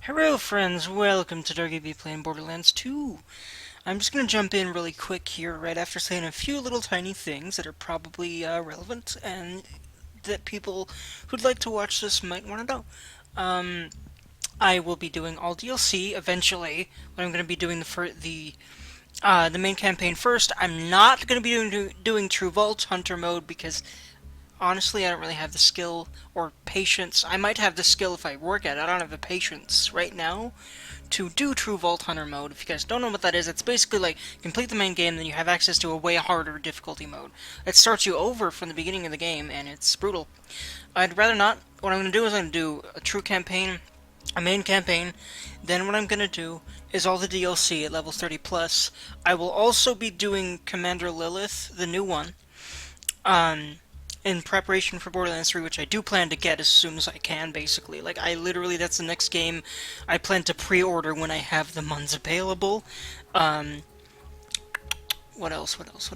Hello friends, welcome to Dergy playing Borderlands 2. I'm just gonna jump in really quick here right after saying a few little tiny things that are probably relevant and that people who'd like to watch this might want to know. Um, I will be doing all DLC eventually, but I'm gonna be doing the main campaign first. I'm not gonna be doing True Vault Hunter mode because honestly, I don't really have the skill or patience. I might have the skill if I work at it. I don't have the patience right now to do True Vault Hunter mode. If you guys don't know what that is, it's basically like complete the main game, then you have access to a way harder difficulty mode. It starts you over from the beginning of the game, and it's brutal. I'd rather not. What I'm going to do is I'm going to do a true campaign, a main campaign. Then what I'm going to do is all the DLC at level 30 plus. I will also be doing Commander Lilith, the new one. Um, in preparation for Borderlands 3, which I do plan to get as soon as I can, basically. Like, I literally, that's the next game I plan to pre-order when I have the months available. Um, what else? That's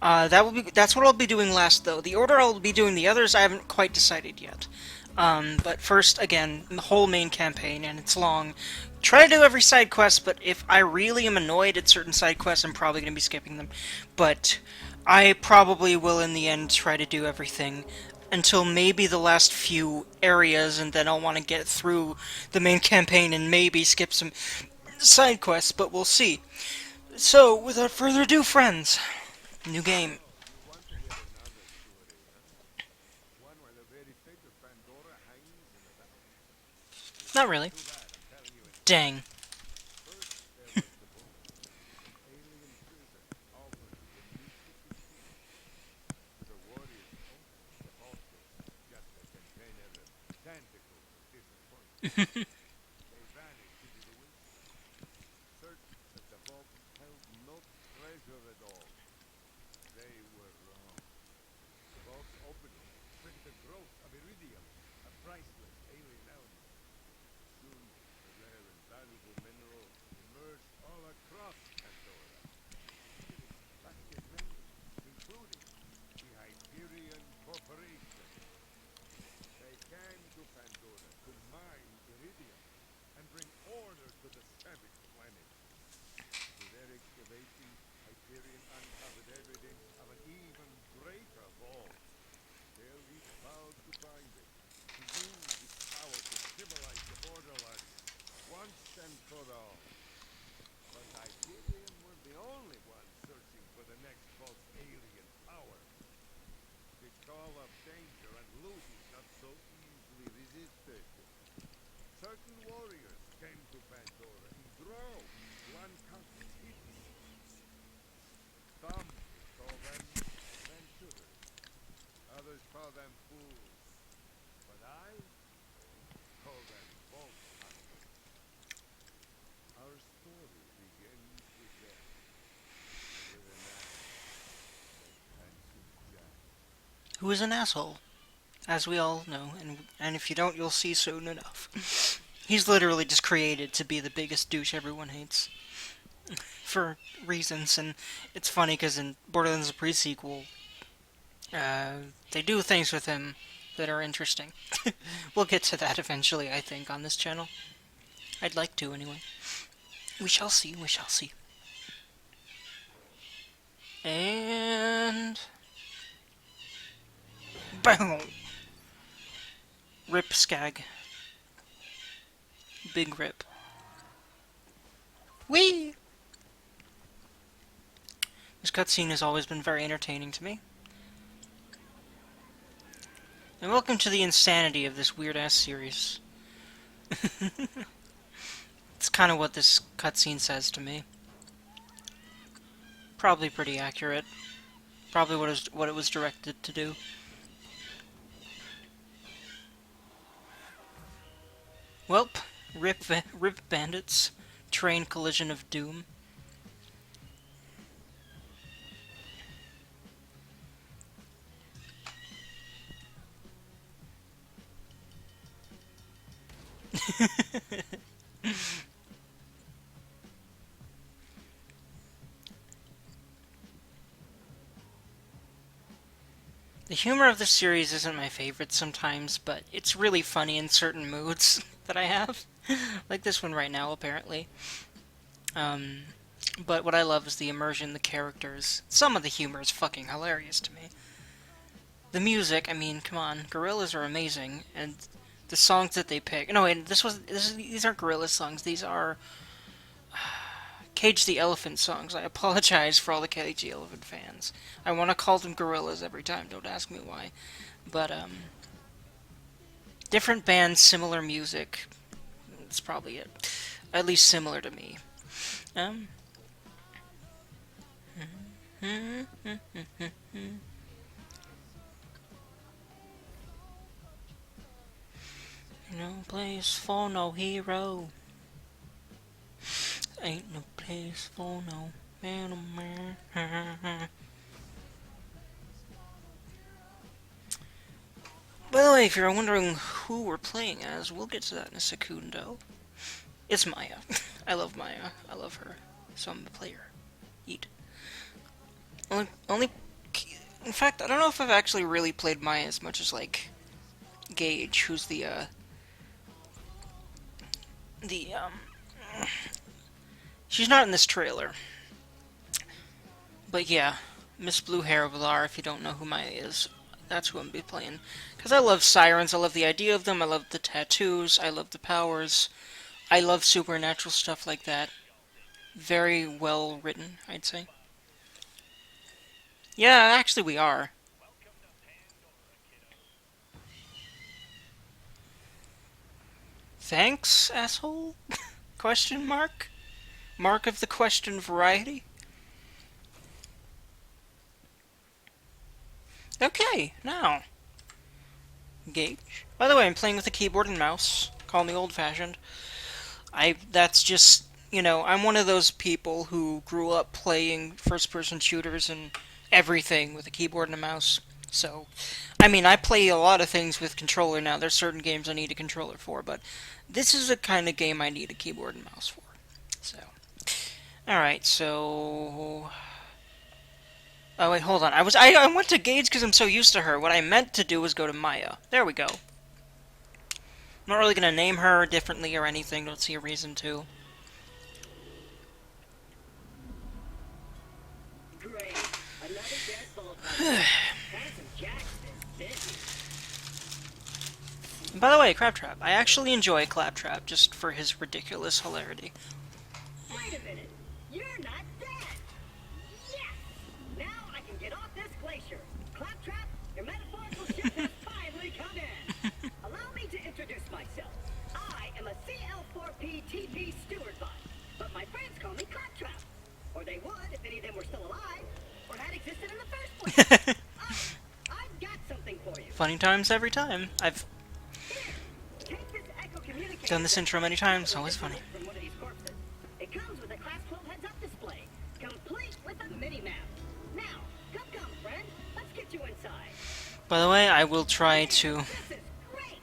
what I'll be doing last, though. The order I'll be doing the others, I haven't quite decided yet. But first, again, the whole main campaign, and it's long. Try to do every side quest, but if I really am annoyed at certain side quests, I'm probably going to be skipping them. But I probably will, in the end, try to do everything until maybe the last few areas, and then I'll want to get through the main campaign and maybe skip some side quests, but we'll see. So, without further ado, friends, new game. You want to hear another story, huh? One where the very fate of Pandora hangs in the balance. Not really. Too bad, I'm telling you anyway. Dang. First, there was the boat, an alien prison offered to the mythical king. To the warriors only, the vault was just a container of tentacles of disappointment. They vanished into the wasteland, certain that the vault held no treasure at all. They were wrong. The vault's opening triggered the growth of iridium, a priceless alien element. Soon, the rare and valuable mineral emerged all across Pandora, even in plastic many, including the Hyperion Corporation. They came to Pandora to mine iridium and bring order to the savage planet. Through their excavations, Hyperion uncovered evidence of an even greater vault. They'll each vowed to find it, to use its power to civilize the borderlands, once and for all. But Hyperion weren't the only ones searching for the next vault's alien power. The call of danger and loot is not so easily resisted. Certain warriors came to Pandora in droves to uncover its hidden secrets. Some would call them adventurers, others call them fools, but I call them vault hunters. Our story begins with them, with an asshole named Handsome Jack. Who is an asshole? As we all know, and if you don't, you'll see soon enough. He's literally just created to be the biggest douche everyone hates. For reasons, and it's funny because in Borderlands the pre-sequel, they do things with him that are interesting. We'll get to that eventually, I think, on this channel. I'd like to, anyway. We shall see, we shall see. And... BAM! Rip Skag. Big rip. Whee! This cutscene has always been very entertaining to me. And welcome to the insanity of this weird-ass series. It's kind of what this cutscene says to me. Probably pretty accurate. Probably what it was directed to do. Welp, rip bandits, train collision of doom. The humor of the series isn't my favorite sometimes, but it's really funny in certain moods. that I have. Like this one right now, apparently. Um, but what I love is the immersion, the characters. Some of the humor is fucking hilarious to me. The music, I mean, come on, Gorillaz are amazing, and the songs that they pick. No, wait, these aren't Gorillaz songs. These are Cage the Elephant songs. I apologize for all the Cage the Elephant fans. I want to call them Gorillaz every time. Don't ask me why. But different bands, similar music. That's probably it. At least similar to me. Um. No place for no hero. Ain't no place for no man. By the way, if you're wondering who we're playing as, we'll get to that in a secundo. It's Maya. I love Maya. I love her. So I'm a player. Eat. Only. In fact, I don't know if I've actually really played Maya as much as like Gage, who's the. She's not in this trailer, but yeah, Miss Blue Hair Valar. If you don't know who Maya is, that's who I'm gonna be playing. Because I love sirens. I love the idea of them. I love the tattoos. I love the powers. I love supernatural stuff like that. Very well written, I'd say. Yeah, actually, we are. Thanks, asshole? Question mark? Mark of the question variety? Okay, now. Gage. By the way, I'm playing with a keyboard and mouse. Call me old-fashioned. That's just, I'm one of those people who grew up playing first-person shooters and everything with a keyboard and a mouse. So, I mean, I play a lot of things with controller now. There's certain games I need a controller for, but this is the kind of game I need a keyboard and mouse for. So, alright, so... Oh, wait, hold on. I went to Gage because I'm so used to her. What I meant to do was go to Maya. There we go. I'm not really going to name her differently or anything. Don't see a reason to. Great. Another deadbolt. Handsome Jackson. Busy. By the way, Claptrap. I actually enjoy Claptrap just for his ridiculous hilarity. Wait a minute. You're not dead. Yes. Now I can get off this glacier. Claptrap, your metaphorical ship has finally come in. Allow me to introduce myself. I am a CL4P steward bot, but my friends call me Claptrap. Or they would if any of them were still alive, or had existed in the first place. I've got something for you. Funny times every time. I've Here, take this echo communicator. done this intro many times. Always funny. From one of these corpses. It comes with a Class 12 heads-up display, complete with a mini-map. Now, come, friend. Let's get you inside. By the way, I will try to... This is great.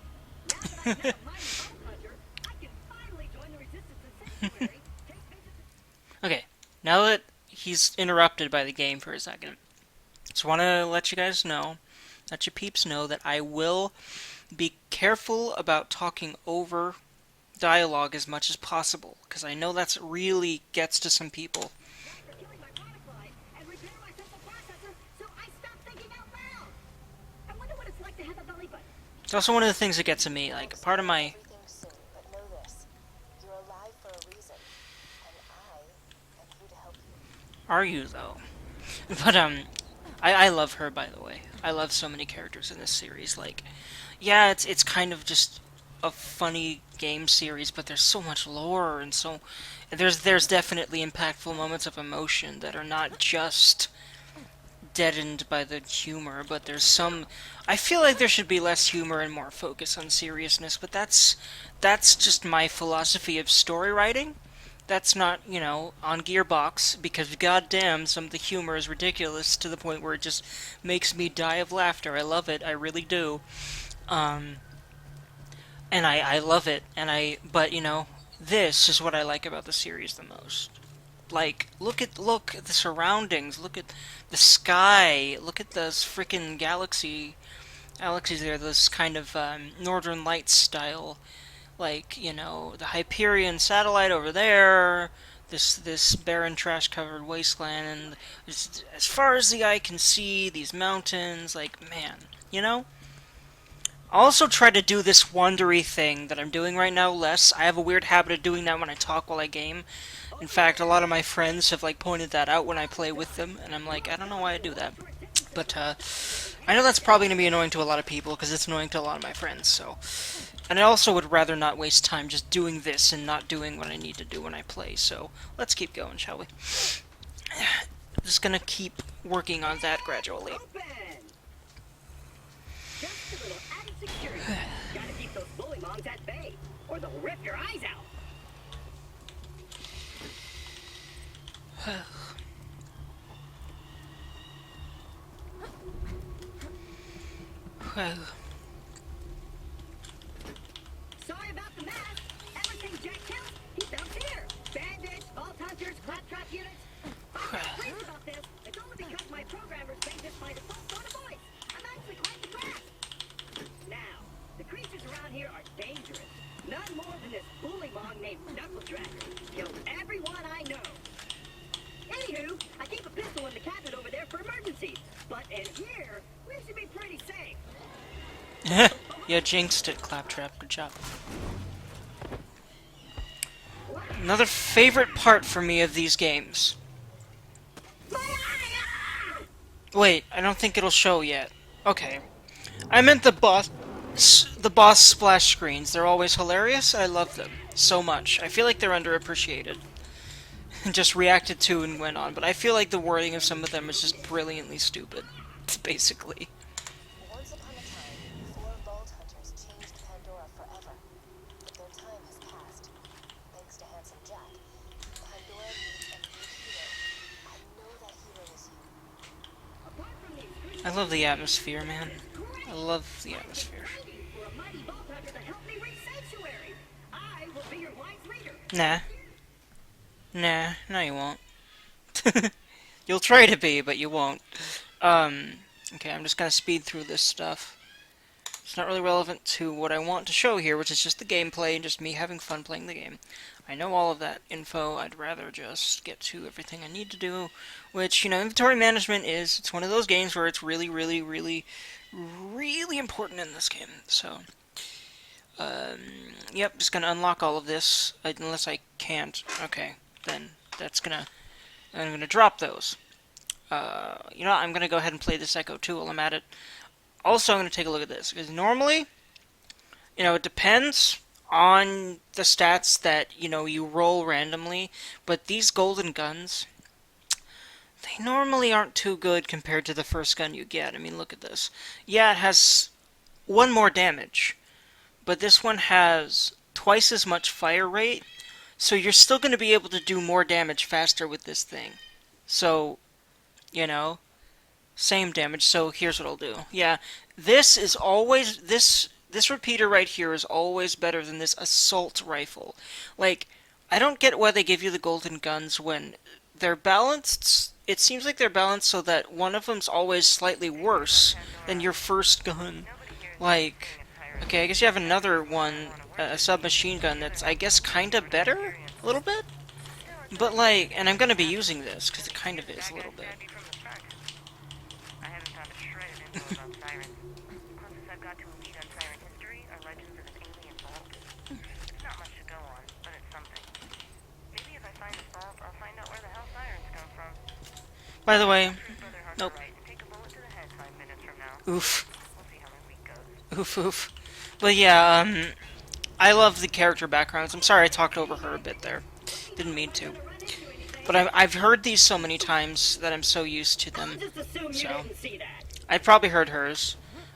Now that I've met a mighty bolt hunter, I can finally join the Resistance Sanctuary. Take patience. Okay, now that he's interrupted by the game for a second, just want to let you guys know, let your peeps know that I will be careful about talking over dialogue as much as possible, because I know that's really gets to some people. After killing my butterfly and repair my central processor, so I stopped thinking out loud. I wonder what it's like to have a belly button. It's also one of the things that get to me, like, part of my... Everything soon, but know this. You're alive for a reason. And I am here to help you. Are you, though? But, I love her, by the way. I love so many characters in this series. Like, yeah, it's kind of just a funny game series, but there's so much lore and so... There's definitely impactful moments of emotion that are not just deadened by the humor, but there's some... I feel like there should be less humor and more focus on seriousness, but that's just my philosophy of story writing. That's not, on Gearbox, because goddamn, some of the humor is ridiculous to the point where it just makes me die of laughter. I love it, I really do. And I love it, but, this is what I like about the series the most. Like, look at the surroundings, look at the sky, look at those frickin' galaxies there, those kind of, Northern Lights style Like, you know, the Hyperion satellite over there, this barren, trash-covered wasteland, and as far as the eye can see, these mountains. Like, man, you know. I also try to do this wandery thing that I'm doing right now less. I have a weird habit of doing that when I talk while I game. In fact, a lot of my friends have like pointed that out when I play with them, and I'm like, I don't know why I do that. But I know that's probably going to be annoying to a lot of people because it's annoying to a lot of my friends. So, and I also would rather not waste time just doing this and not doing what I need to do when I play. So let's keep going, shall we? Just gonna keep working on that gradually. Open! Just a little added security. Gotta keep those bully mongs at bay, or they'll rip your eyes out. Well, Sorry about the mess. Everything Jack kills, he dumps here. Bandits, vault hunters, claptrap units. I'm not pleased about this. It's only because my programmers made this my default tone of voice. I'm actually quite depressed. Now, the creatures around here are dangerous. None more than this bully mong named Knuckle Tracker. Kills everyone I know. Anywho, I keep a pistol in the cabinet over there for emergencies. But in here, we should be pretty safe. yeah, jinxed it, Claptrap. Good job. Another favorite part for me of these games. My eye! Ah! Wait, I don't think it'll show yet. Okay. I meant the boss splash screens. They're always hilarious. I love them so much. I feel like they're underappreciated. Just reacted to and went on, but I feel like the wording of some of them is just brilliantly stupid. Basically. Once upon a time, 4 vault hunters changed Pandora forever. But their time has passed. Thanks to Handsome Jack, Pandora needs a new hero. I know that hero is you. Apart from these creatures, I love the atmosphere, man. I love the atmosphere. waiting for a mighty vault hunter to help me reach sanctuary. I will be your wise leader. Nah. Nah, no you won't. You'll try to be, but you won't. Okay, I'm just gonna speed through this stuff. It's not really relevant to what I want to show here, which is just the gameplay and just me having fun playing the game. I know all of that info. I'd rather just get to everything I need to do, which, you know, inventory management is, it's one of those games where it's really, really, really, really important in this game. So, yep, just gonna unlock all of this, unless I can't. Okay, then I'm gonna drop those. You know, I'm gonna go ahead and play this Echo 2 while I'm at it. Also, I'm gonna take a look at this, because normally, you know, it depends on the stats that, you know, you roll randomly, but these golden guns, they normally aren't too good compared to the first gun you get. I mean, look at this. Yeah, it has 1 more damage, but this one has twice as much fire rate, so you're still going to be able to do more damage faster with this thing. So, you know, same damage, so here's what I'll do. Yeah, this is always, this repeater right here is always better than this assault rifle. Like, I don't get why they give you the golden guns when they're balanced. It seems like they're balanced so that one of them's always slightly worse than your first gun. Like, okay, I guess you have another one, a submachine gun that's, I guess, kind of better? A little bit? But, like, and I'm going to be using this, because it kind of is a little bit. I haven't found a shred of info about sirens. Closest I've got to a lead on siren history are legends of an alien vault. It's not much to go on, but it's something. Maybe if I find this vault, I'll find out where the hell sirens come from. By the way, Brother Harper nope. right, take a bullet to the head 5 minutes from now. Oof. We'll see how my week goes. Oof, oof. But yeah, I love the character backgrounds. I'm sorry I talked over her a bit there. Didn't mean to. But I've heard these so many times that I'm so used to them. Just assume you So, didn't see that. I probably heard hers.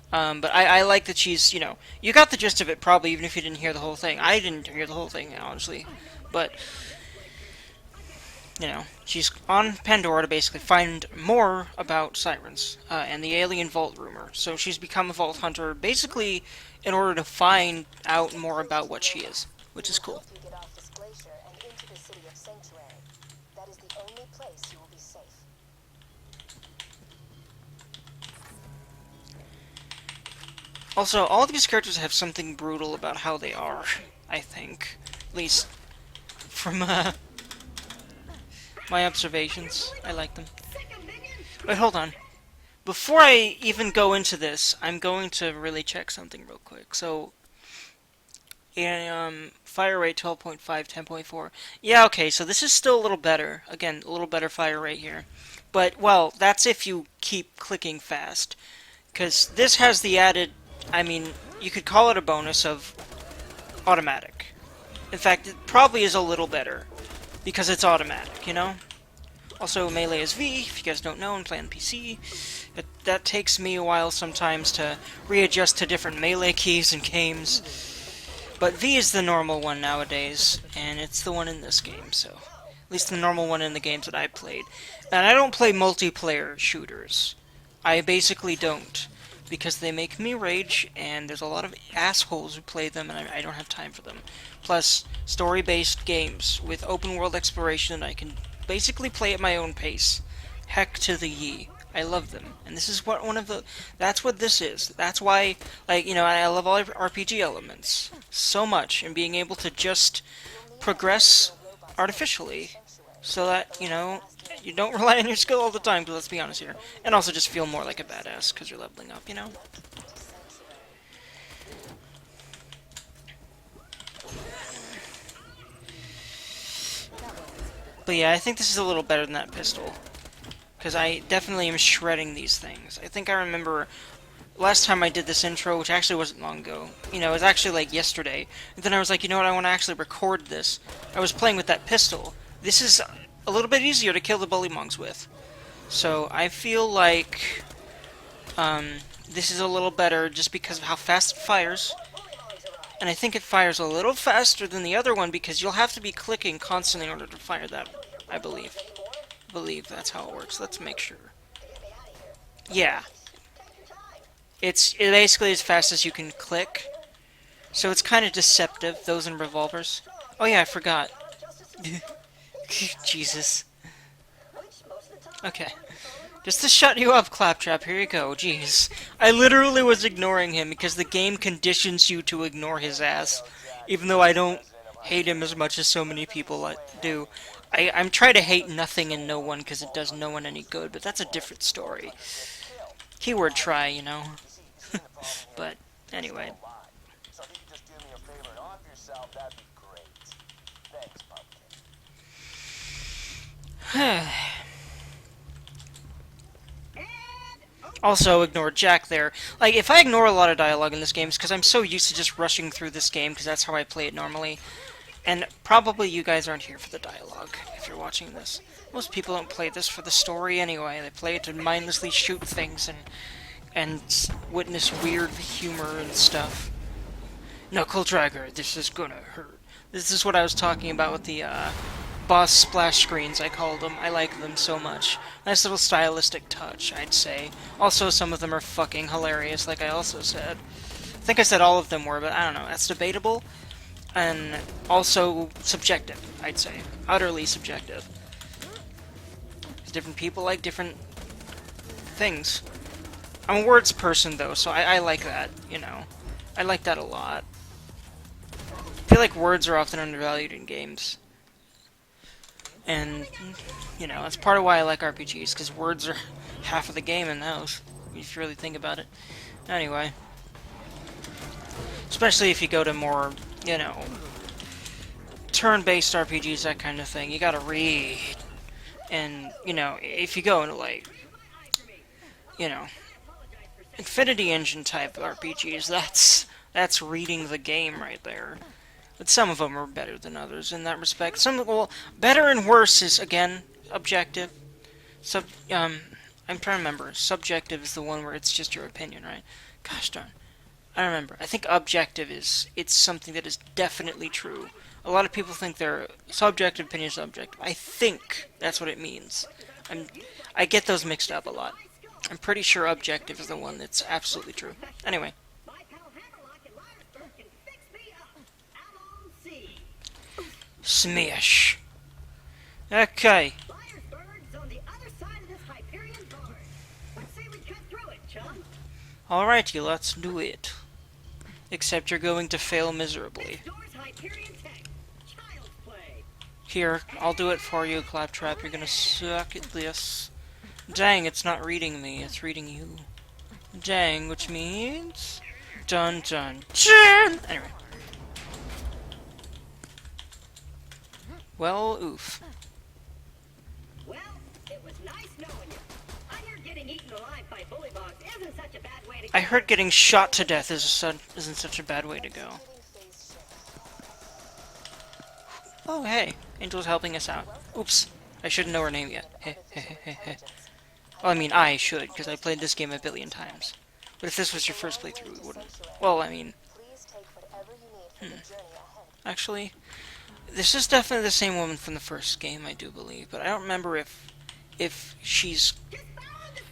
But I like that she's, you know, you got the gist of it probably, even if you didn't hear the whole thing. I didn't hear the whole thing, honestly. But, you know, she's on Pandora to basically find more about sirens and the alien vault rumor. So she's become a vault hunter basically in order to find out more about what she is, which is cool. Help you get off this glacier and into the city of Sanctuary. That is the only place you will be safe. Also, all of these characters have something brutal about how they are. I think. At least from my observations. I like them. Wait, hold on. Before I even go into this, I'm going to really check something real quick. So, fire rate 12.5, 10.4. Yeah, okay, so this is still a little better. Again, a little better fire rate here. But, well, that's if you keep clicking fast. Because this has the added, I mean, you could call it a bonus of automatic. In fact, it probably is a little better. Because it's automatic, you know? Also, melee is V, if you guys don't know, and play on PC. That takes me a while sometimes to readjust to different melee keys in games. But V is the normal one nowadays, and it's the one in this game, so... At least the normal one in the games that I played. And I don't play multiplayer shooters. I basically don't. Because they make me rage, and there's a lot of assholes who play them, and I don't have time for them. Plus, story-based games with open-world exploration, I can basically play at my own pace. Heck to the ye. I love them. And this is what that's what this is. That's why, like, you know, I love all RPG elements so much, and being able to just progress artificially. So that, you know, you don't rely on your skill all the time, because let's be honest here. And also just feel more like a badass, because you're leveling up, you know? But yeah, I think this is a little better than that pistol. Because I definitely am shredding these things. I think I remember last time I did this intro, which actually wasn't long ago. You know, it was actually like yesterday. And then I was like, you know what, I want to actually record this. I was playing with that pistol. This is a little bit easier to kill the bullymongs with. So I feel like this is a little better just because of how fast it fires. And I think it fires a little faster than the other one because you'll have to be clicking constantly in order to fire that, I believe. I believe that's how it works. Let's make sure. Yeah. It's basically as fast as you can click. So it's kind of deceptive, those in revolvers. Oh yeah, I forgot. Jesus. Okay. Just to shut you up, Claptrap, here you go. Jeez. I literally was ignoring him because the game conditions you to ignore his ass. Even though I don't hate him as much as so many people do. I'm trying to hate nothing and no one because it does no one any good, but that's a different story. Keyword try, you know. But, anyway. So if you could just do me a favor and off yourself, that'd be great. Thanks, Pumpkin. Also, ignore Jack there. Like, if I ignore a lot of dialogue in this game, it's because I'm so used to just rushing through this game, because that's how I play it normally. And probably you guys aren't here for the dialogue, if you're watching this. Most people don't play this for the story anyway. They play it to mindlessly shoot things and witness weird humor and stuff. Knuckle Dragger, this is gonna hurt. This is what I was talking about with the, boss splash screens, I called them. I like them so much. Nice little stylistic touch, I'd say. Also, some of them are fucking hilarious, like I also said. I think I said all of them were, but I don't know. That's debatable. And also subjective, I'd say. Utterly subjective. Because different people like different things. I'm a words person, though, so I like that, you know. I like that a lot. I feel like words are often undervalued in games. And, you know, that's part of why I like RPGs, because words are half of the game in those, if you really think about it. Anyway. Especially if you go to more, you know, turn-based RPGs, that kind of thing. You gotta read. And, you know, if you go into, like, you know, Infinity Engine type RPGs, that's reading the game right there. But some of them are better than others in that respect. Well, better and worse is, again, objective. I'm trying to remember. Subjective is the one where it's just your opinion, right? Gosh darn. I don't remember. I think objective it's something that is definitely true. A lot of people think their subjective opinion is objective. I think that's what it means. I get those mixed up a lot. I'm pretty sure objective is the one that's absolutely true. Anyway. Smash. Okay. Alrighty, let's do it. Except you're going to fail miserably. Period text. Child's play. Here, I'll do it for you, Claptrap. You're gonna suck at this. Dang, it's not reading me. It's reading you. Dang, which means... Dun dun dun! Anyway. Well, oof. Well, it was nice knowing you. I hear getting eaten alive by bully bogs isn't such a bad way to go. I heard getting shot to death isn't such a bad way to go. Oh, hey. Angel's helping us out. Oops. I shouldn't know her name yet. Well, I mean, I should, because I played this game a billion times. But if this was your first playthrough, we wouldn't. Well, I mean... Actually, this is definitely the same woman from the first game, I do believe. But I don't remember if she's...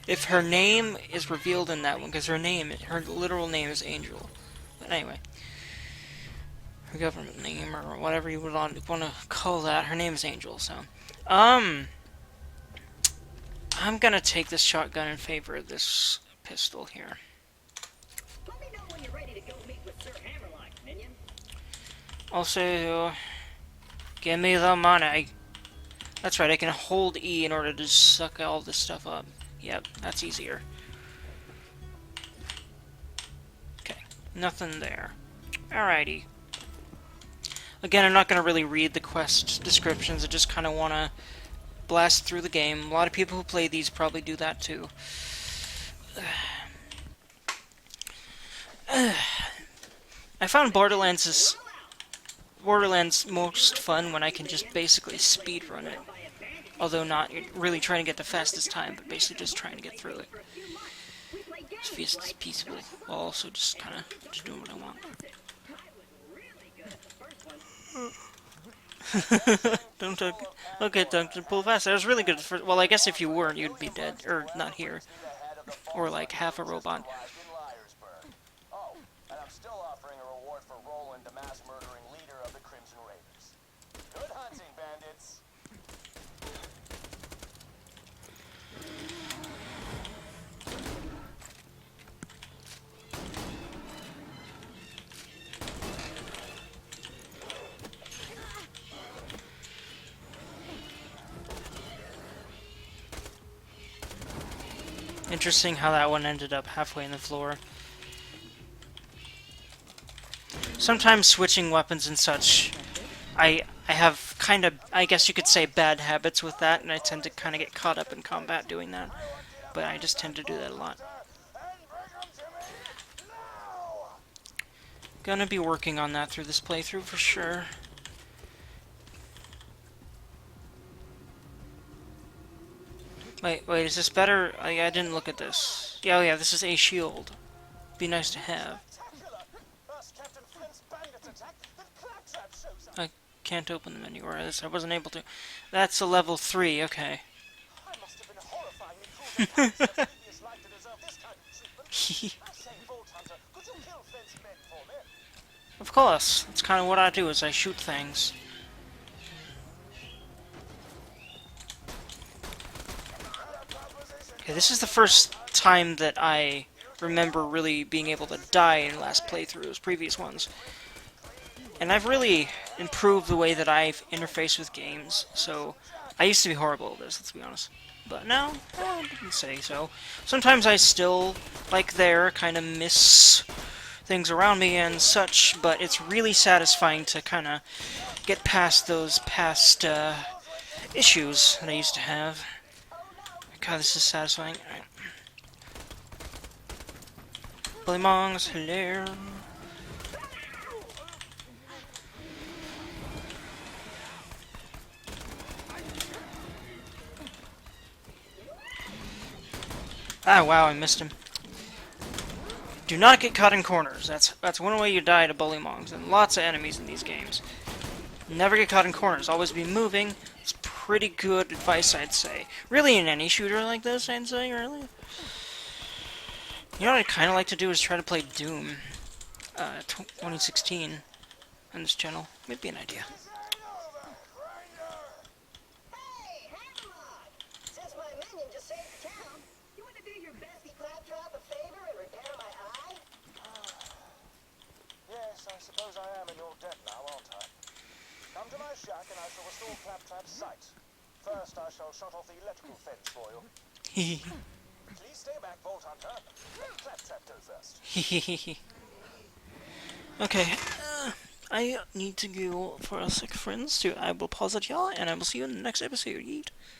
if her name is revealed in that one, because her literal name is Angel. But anyway. Her government name, or whatever you would want to call that, her name is Angel, so... I'm gonna take this shotgun in favor of this pistol here. Let me know when you're ready to go meet with Sir Hammerlock, minion. Also, give me the money. That's right, I can hold E in order to suck all this stuff up. Yep, that's easier. Okay, nothing there. Alrighty. Again, I'm not gonna really read the quest descriptions, I just kinda wanna blast through the game. A lot of people who play these probably do that too. I found Borderlands most fun when I can just basically speedrun it. Although not really trying to get the fastest time, but basically just trying to get through it. Just peacefully, while also just kinda just doing what I want. Don't okay, don't pull fast. That was really good. Well, I guess if you weren't, you'd be dead or not here, or like half a robot. Oh, and I'm still offering a reward for Roland, the mass murdering leader of the Crimson Raiders. Good hunting, bandits. Interesting how that one ended up halfway in the floor. Sometimes switching weapons and such, I have kind of, I guess you could say, bad habits with that, and I tend to kind of get caught up in combat doing that. But I just tend to do that a lot. Gonna be working on that through this playthrough for sure. Wait, is this better? I didn't look at this. Yeah, oh yeah, this is a shield. Be nice to have. I can't open the menu, or this I wasn't able to. That's a level 3, okay. Of course, that's kind of what I do, is I shoot things. Okay, this is the first time that I remember really being able to die in last playthroughs, previous ones. And I've really improved the way that I've interfaced with games, so I used to be horrible at this, let's be honest. But now, I didn't say so. Sometimes I still, like there, kind of miss things around me and such, but it's really satisfying to kind of get past those past issues that I used to have. God, this is satisfying. Alright. Playin, hello. Ah, wow, I missed him. Do not get caught in corners. That's one way you die to bullymongs, and lots of enemies in these games. Never get caught in corners. Always be moving. It's pretty good advice, I'd say. Really, in any shooter like this, I'd say, really. You know what I'd kind of like to do is try to play Doom 2016 on this channel. Might be an idea. Hey, Hammerlock! Since my minion just saved the town, you want to do your bestie Claptrap a favor and repair my eye? Yes, I suppose I am in your debt now, aren't I? Jack and I shall restore Claptrap's sight. First, I shall shut off the electrical fence for you. Please stay back, Vault Hunter. Let Claptrap go first. Okay, I need to go for a sec, friends. So I will pause it, y'all, and I will see you in the next episode. Yeet.